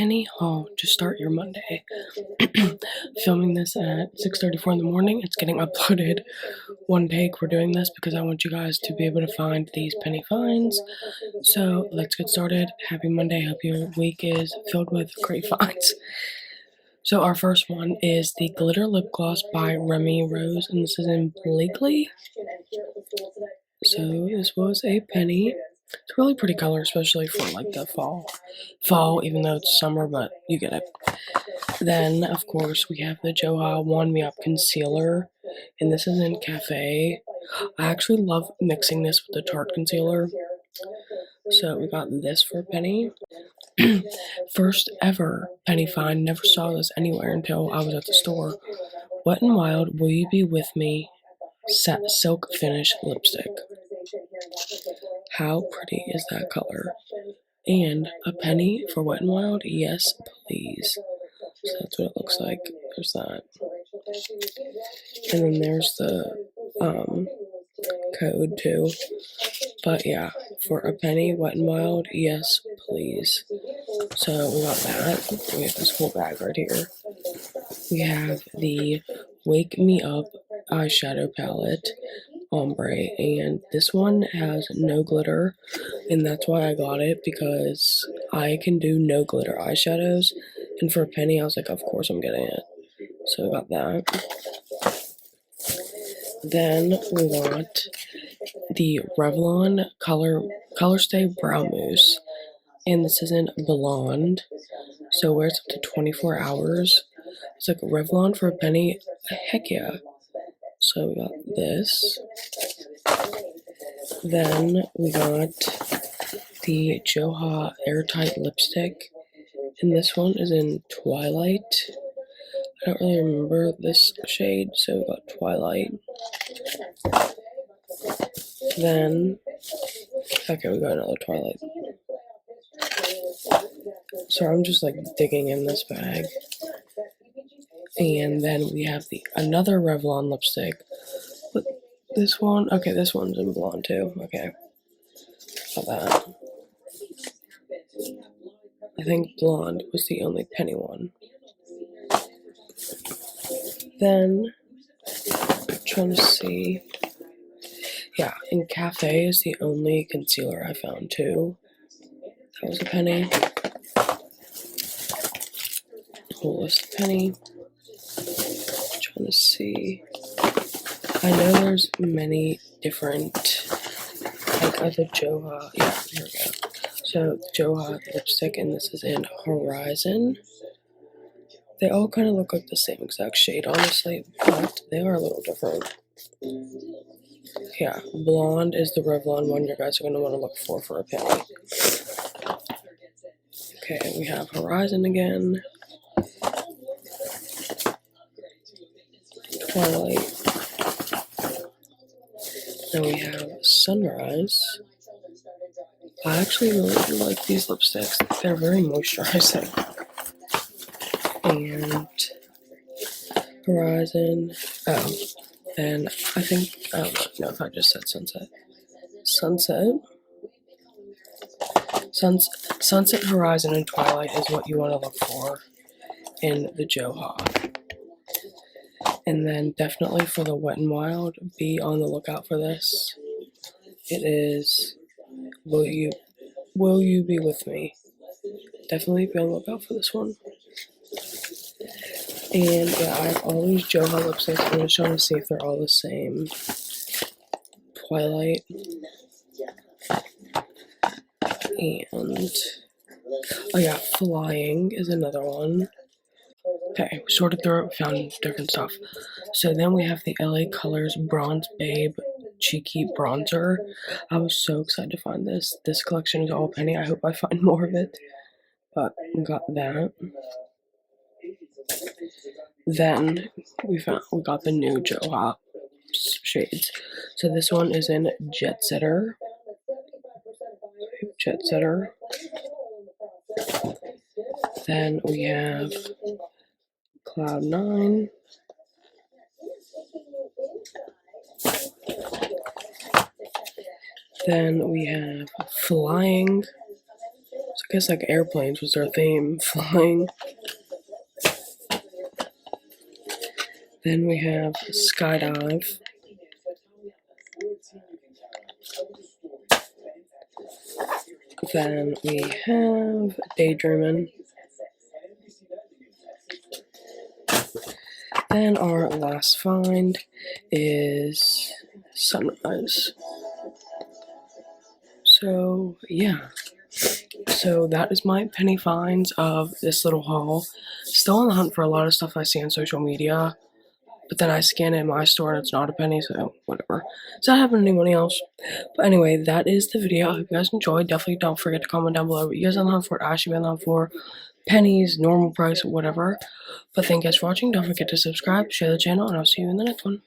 penny haul to start your Monday. Filming this at 6:34 in the morning. It's getting uploaded one take. We're doing this because I want you guys to be able to find these penny finds. So let's get started. Happy Monday. Hope your week is filled with great finds. So our first one is the Glitter Lip Gloss by Remy Rose, and this is in Blakely. So this was a penny. It's a really pretty color, especially for like the fall, even though it's summer, but you get it. Then, of course, we have the Joha One Me Up Concealer, and this is in Cafe. I actually love mixing this with the Tarte Concealer. So we got this for a penny. First ever penny find. Never saw this anywhere until I was at the store. Wet n Wild, Will You Be With Me Silk Finish Lipstick. How pretty is that color? And a penny for Wet n Wild? Yes, please. So that's what it looks like. There's that. And then there's the code too. But yeah, for a penny, Wet n Wild, yes, please. So we got that. We have this whole bag right here. We have the Wake Me Up eyeshadow palette, ombre, and this one has no glitter, and that's why I got it, because I can do no glitter eyeshadows, and for a penny I was like, of course I'm getting it. So I got that. Then we got the Revlon Color Stay Brow Mousse, and this is in Blonde, so it wears up to 24 hours. It's like Revlon for a penny. Heck yeah. So we got this. Then we got the Joha Airtight Lipstick, and this one is in Twilight. I don't really remember this shade, so we got Twilight. Then, okay, we got another Twilight. So I'm just like digging in this bag. And then we have another Revlon lipstick. But this one, okay, this one's in Blonde too. Okay, got that. I think Blonde was the only penny one. Then, I'm trying to see. Yeah, in Cafe is the only concealer I found too. That was a penny. Whole list penny. Trying to see. I know there's many different, like other Joha. Yeah, here we go. So Joha lipstick, and this is in Horizon. They all kind of look like the same exact shade, honestly, but they are a little different. Yeah, Blonde is the Revlon one you guys are going to want to look for a penny. Okay, we have Horizon again. Twilight. Then we have Sunrise. I actually really do like these lipsticks. They're very moisturizing. And Horizon. Oh, and I think, I don't know if I just said Sunset. Sunset, Horizon, and Twilight is what you want to look for in the Joha. And then definitely for the Wet n Wild, be on the lookout for this. It is Will You Be With Me. Definitely be on the lookout for this one. And yeah, I have all these Joha lipsticks. I'm just trying to see if they're all the same. Twilight. And oh yeah, Flying is another one. Okay, we sorted through it, found different stuff. So then we have the LA Colors Bronze Babe Cheeky Bronzer. I was so excited to find this. This collection is all penny. I hope I find more of it. But we got that. Then we got the new Joha shades. So this one is in Jet Setter. Then we have Cloud 9. Then we have Flying. It's guess like airplanes was their theme, flying. Then we have skydive. Then we have daydreaming. Then our last find is sunrise. So yeah. So that is my penny finds of this little haul. Still on the hunt for a lot of stuff I see on social media, but then I scan it in my store and it's not a penny, so whatever. Does that happen to anyone else? But anyway, that is the video. I hope you guys enjoyed. Definitely don't forget to comment down below what you guys are on the hunt for. Actually been on the hunt for pennies, normal price, whatever. But thank you guys for watching. Don't forget to subscribe, share the channel, and I'll see you in the next one.